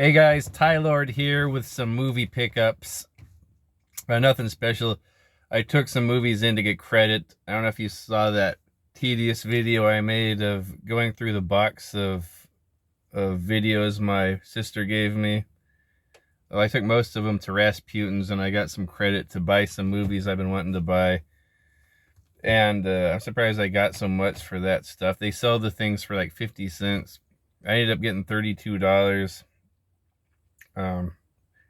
Hey guys, Ty Lord here with some movie pickups. Nothing special. I took some movies in to get credit. I don't know if you saw that tedious video I made of going through the box of videos my sister gave me. Well, I took most of them to Rasputin's and I got some credit to buy some movies I've been wanting to buy. And I'm surprised I got so much for that stuff. They sell the things for like 50 cents. I ended up getting $32.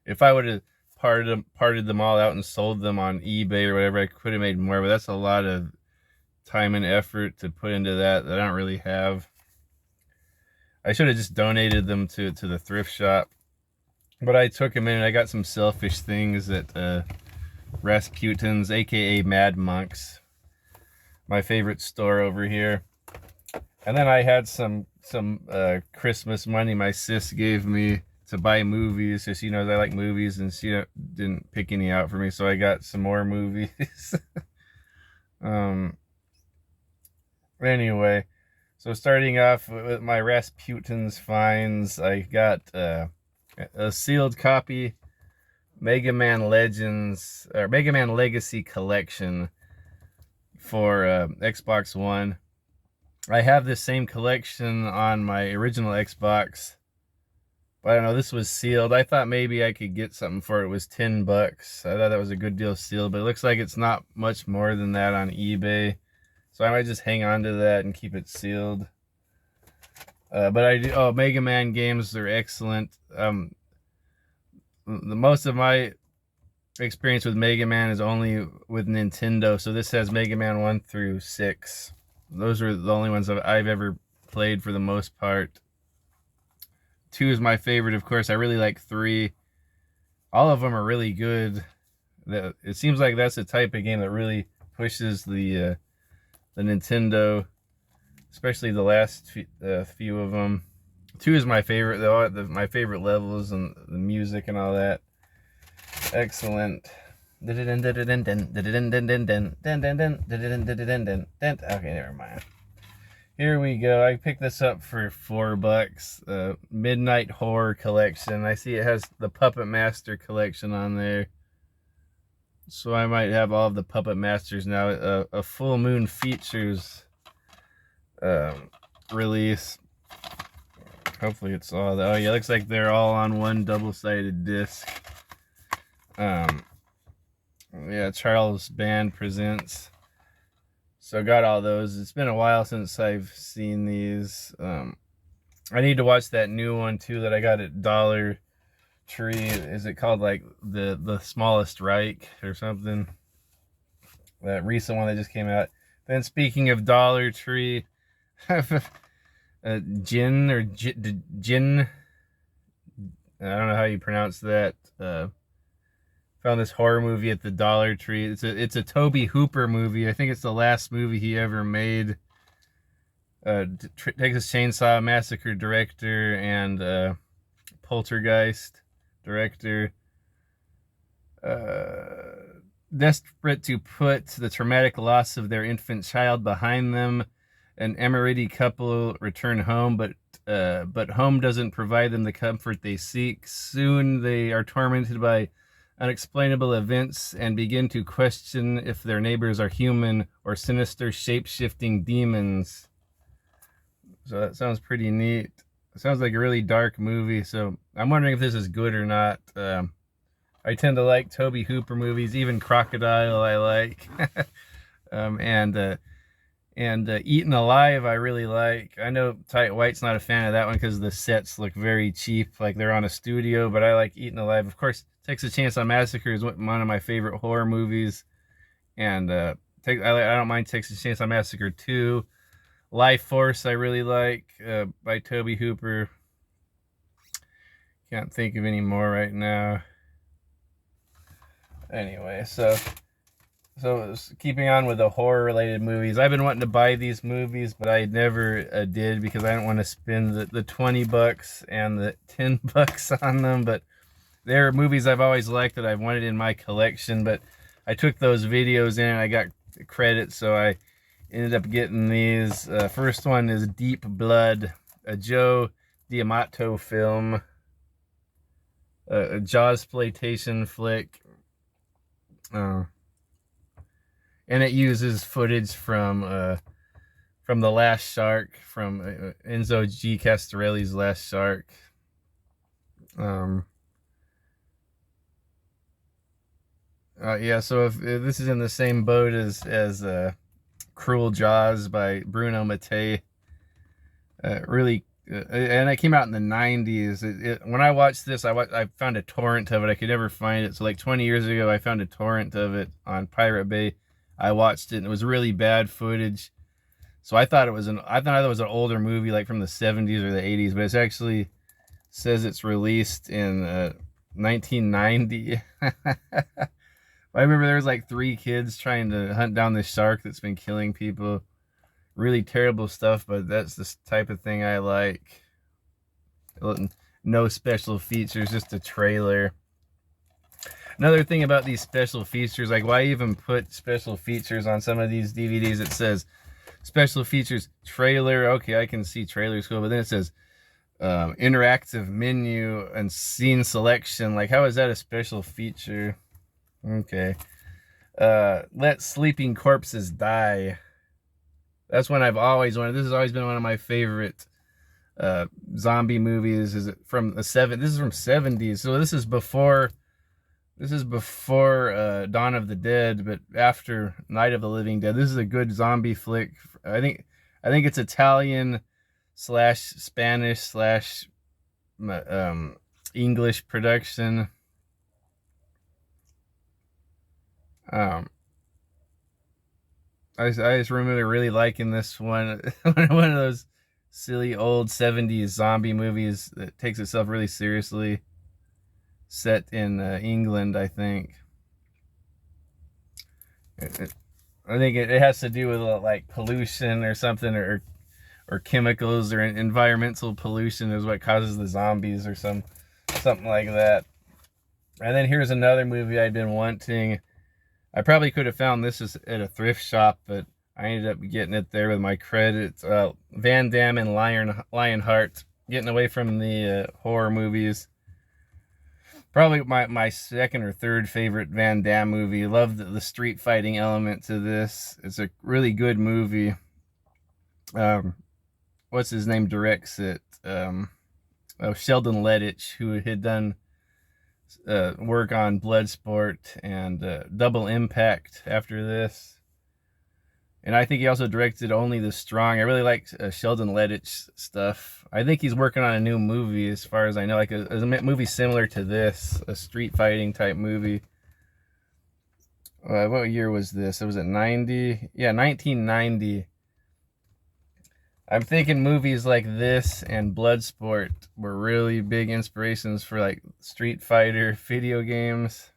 If I would have parted them all out and sold them on eBay or whatever, I could have made more, but that's a lot of time and effort to put into that I don't really have. I should have just donated them to the thrift shop, but I took them in and I got some selfish things at Rasputin's, aka Mad Monk's, my favorite store over here. And then I had some Christmas money my sis gave me to buy movies, so she knows I like movies, and she didn't pick any out for me, so I got some more movies. Anyway, so starting off with my Rasputin's finds, I got a sealed copy Mega Man Legends or Mega Man Legacy Collection for Xbox One. I have this same collection on my original Xbox, but I don't know, this was sealed. I thought maybe I could get something for it. It was $10. I thought that was a good deal sealed, but it looks like it's not much more than that on eBay. So I might just hang on to that and keep it sealed. But I do, Mega Man games are excellent. The most of my experience with Mega Man is only with Nintendo, so this has Mega Man 1 through 6. Those are the only ones I've ever played for the most part. 2 is my favorite, of course. I really like 3. All of them are really good. It seems like that's the type of game that really pushes the Nintendo, especially the last few of them. 2 is my favorite, though. My favorite levels and the music and all that. Excellent. Okay, never mind. Here we go. I picked this up for $4. Midnight Horror Collection. I see it has the Puppet Master collection on there, so I might have all of the Puppet Masters now. A Full Moon Features release. Hopefully it's all that. Oh yeah, looks like they're all on one double-sided disc. Yeah, Charles Band Presents. So got all those. It's been a while since I've seen these. I need to watch that new one too that I got at Dollar Tree. Is it called like the Smallest Reich or something? That recent one that just came out. Then speaking of Dollar Tree, Jin or Jin, I don't know how you pronounce that. Found this horror movie at the Dollar Tree. It's a Tobe Hooper movie. I think it's the last movie he ever made. Texas Chainsaw Massacre director and Poltergeist director. Desperate to put the traumatic loss of their infant child behind them, an Emirati couple return home, but home doesn't provide them the comfort they seek. Soon they are tormented by unexplainable events and begin to question if their neighbors are human or sinister shape-shifting demons. So that sounds pretty neat. It sounds like a really dark movie, so I'm wondering if this is good or not. I tend to like Tobe Hooper movies, even Crocodile I like. and Eaten Alive I really like. I know Tight White's not a fan of that one because the sets look very cheap, like they're on a studio, but I like Eaten Alive. Of course, Texas Chainsaw Massacre is one of my favorite horror movies, and I don't mind Texas Chainsaw Massacre 2. Life Force I really like, by Tobe Hooper. Can't think of any more right now. Anyway, so keeping on with the horror related movies, I've been wanting to buy these movies, but I never did because I don't want to spend the $20 and the $10 on them. But they're movies I've always liked that I've wanted in my collection, but I took those videos in and I got credit, so I ended up getting these. First one is Deep Blood, a Joe D'Amato film. a Jaws exploitation flick. And it uses footage from The Last Shark, from Enzo G. Castorelli's Last Shark. Yeah, so if this is in the same boat as Cruel Jaws by Bruno Mattei, really, and it came out in the 90s. When I watched this, I found a torrent of it. I could never find it. So like 20 years ago, I found a torrent of it on Pirate Bay. I watched it, and it was really bad footage. So I thought it was an older movie, like from the 70s or the 80s, but it's actually says it's released in 1990. I remember there was like 3 kids trying to hunt down this shark that's been killing people. Really terrible stuff, but that's the type of thing I like. No special features, just a trailer. Another thing about these special features, like why even put special features on some of these DVDs? It says special features trailer. Okay, I can see trailers cool, but then it says interactive menu and scene selection. Like, how is that a special feature? Okay. Let sleeping corpses die. That's one I've always wanted. This has always been one of my favorite zombie movies. Is it from the This is from 70s. So this is before Dawn of the Dead, but after Night of the Living Dead. This is a good zombie flick. I think it's Italian / Spanish / English production. I just remember really liking this one. One of those silly old 70s zombie movies that takes itself really seriously. Set in England, I think. I think it has to do with like pollution or something, or chemicals or environmental pollution is what causes the zombies, or something like that. And then here's another movie I'd been wanting. I probably could have found this at a thrift shop, but I ended up getting it there with my credits. Van Damme and Lionheart, getting away from the horror movies. Probably my second or third favorite Van Damme movie. Love the street fighting element to this. It's a really good movie. What's his name directs it? Sheldon Lettich, who had done work on Bloodsport and Double Impact after this. And I think he also directed Only the Strong. I really like Sheldon Lettich stuff. I think he's working on a new movie, as far as I know, like a movie similar to this, a street fighting type movie. What year was this? Was it 90? Yeah, 1990. I'm thinking movies like this and Bloodsport were really big inspirations for like Street Fighter video games.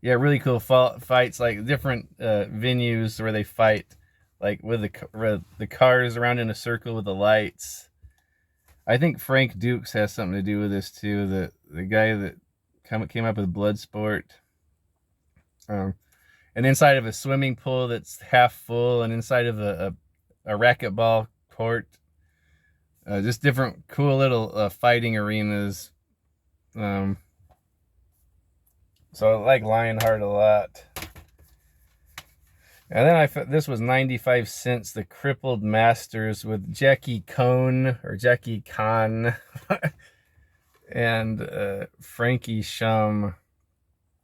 Yeah, really cool fights, like different venues where they fight, like with the cars around in a circle with the lights. I think Frank Dukes has something to do with this too. The guy that came up with Bloodsport. And inside of a swimming pool that's half full, and inside of a racquetball court. Just different cool little fighting arenas. So I like Lionheart a lot. And then this was 95 cents, the Crippled Masters with Jackie Cohn and Frankie Shum.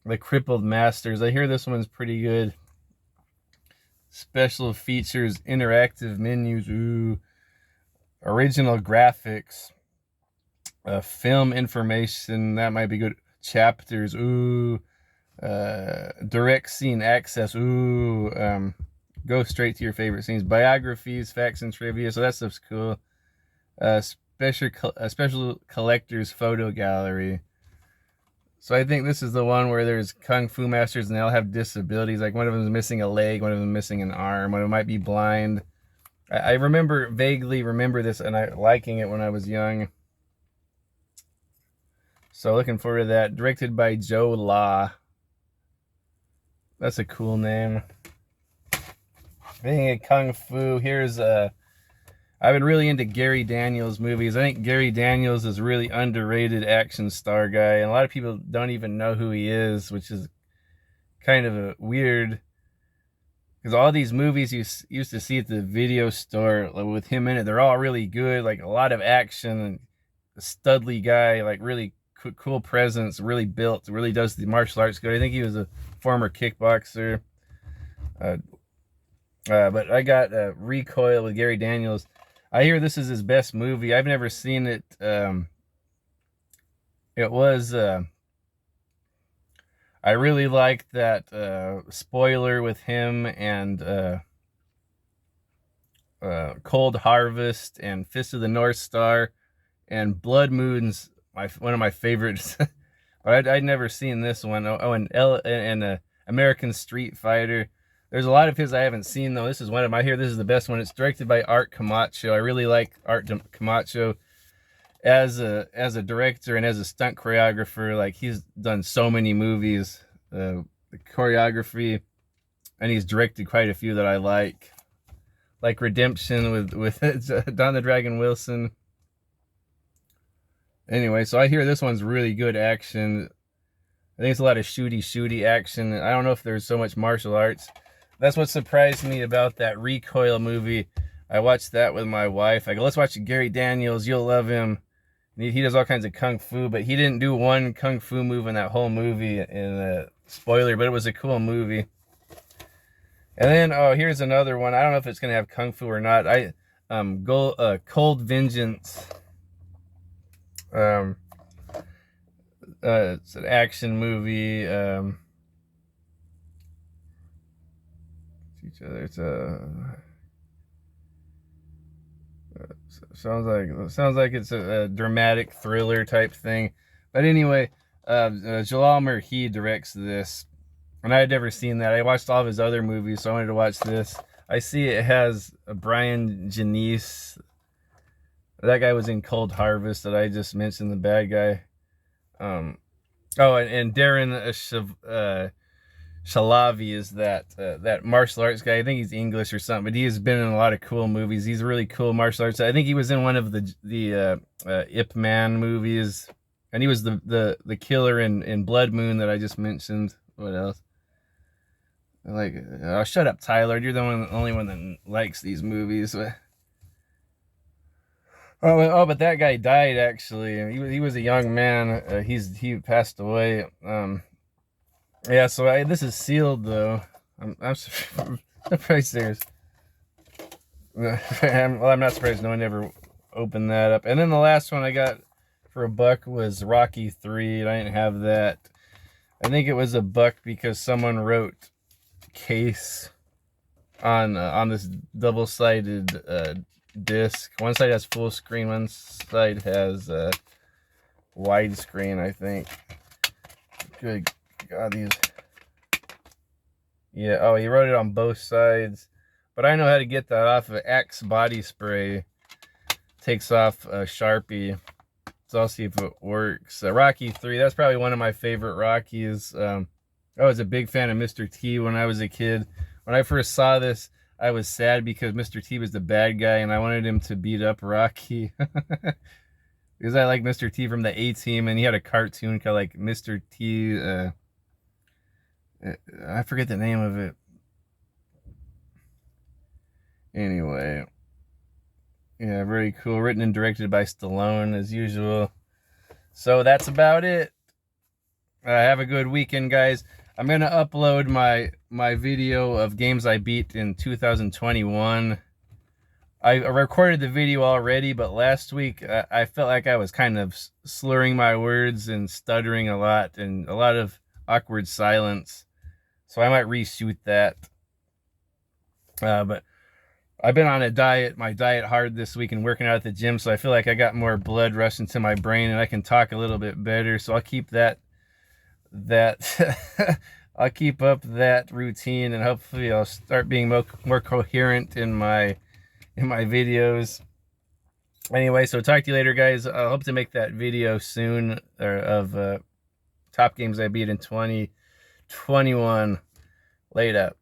The Crippled Masters. I hear this one's pretty good. Special features, interactive menus, ooh, original graphics, film information, that might be good. Chapters, ooh, direct scene access, ooh, go straight to your favorite scenes. Biographies, facts, and trivia. So that stuff's cool. Special collector's photo gallery. So I think this is the one where there's Kung Fu Masters and they all have disabilities. Like one of them is missing a leg, one of them missing an arm, one of them might be blind. I vaguely remember this and I liking it when I was young. So looking forward to that. Directed by Joe Law. That's a cool name. Being a Kung Fu, here's I I've been really into Gary Daniels movies. I think Gary Daniels is a really underrated action star guy, and a lot of people don't even know who he is, which is kind of a weird, because all these movies you used to see at the video store with him in it, they're all really good, like a lot of action, and a studly guy, like really cool presence, really built, really does the martial arts good. I think he was a former kickboxer. But I got Recoil with Gary Daniels. I hear this is his best movie. I've never seen it. It was... I really liked that spoiler with him and Cold Harvest and Fist of the North Star and Blood Moon's one of my favorites. But I'd never seen this one. Oh, and American Street Fighter. There's a lot of his I haven't seen though. This is one of them. I hear this is the best one. It's directed by Art Camacho. I really like Art Camacho as a director and as a stunt choreographer. Like, he's done so many movies, the choreography, and he's directed quite a few that I like Redemption with Don the Dragon Wilson. Anyway, so I hear this one's really good action. I think it's a lot of shooty action. I don't know if there's so much martial arts. That's what surprised me about that Recoil movie. I watched that with my wife. I go, let's watch Gary Daniels. You'll love him. He does all kinds of kung fu, but he didn't do one kung fu move in that whole movie. In spoiler, but it was a cool movie. And then, oh, here's another one. I don't know if it's gonna have kung fu or not. Cold Vengeance. It's an action movie. Each other. It's sounds like it's a dramatic thriller type thing. But anyway, Jalal Murhi directs this, and I had never seen that. I watched all of his other movies, so I wanted to watch this. I see it has Brian Janice. That guy was in Cold Harvest that I just mentioned, the bad guy. Oh, and Darren Shalavi is that martial arts guy. I think he's English or something, but he has been in a lot of cool movies. He's a really cool martial arts. I think he was in one of the Ip Man movies, and he was the killer in Blood Moon that I just mentioned. What else? Like, oh, shut up, Tyler. You're the only one that likes these movies. Oh, but that guy died actually. He was a young man. He passed away. Yeah, so this is sealed though. I'm surprised there's. I'm not surprised no one ever opened that up. And then the last one I got for $1 was Rocky 3, and I didn't have that. I think it was $1 because someone wrote case on this double-sided disc. One side has full screen, one side has widescreen, I think. Good God, these. Yeah, oh, he wrote it on both sides. But I know how to get that off of Axe body spray. Takes off Sharpie. So I'll see if it works. Rocky 3, that's probably one of my favorite Rockies. I was a big fan of Mr. T when I was a kid. When I first saw this, I was sad because Mr. T was the bad guy and I wanted him to beat up Rocky. Because I like Mr. T from the A-Team, and he had a cartoon called like Mr. T. I forget the name of it. Anyway. Yeah, very cool. Written and directed by Stallone, as usual. So that's about it. Have a good weekend, guys. I'm going to upload my video of games I beat in 2021. I recorded the video already, but last week I felt like I was kind of slurring my words and stuttering a lot, and a lot of awkward silence. So I might reshoot that. But I've been on a diet, my diet hard this week, and working out at the gym, so I feel like I got more blood rushing to my brain and I can talk a little bit better. So I'll keep that I'll keep up that routine, and hopefully I'll start being more coherent in my videos. Anyway, so talk to you later, guys. I hope to make that video soon of top games I beat in 2021. Later.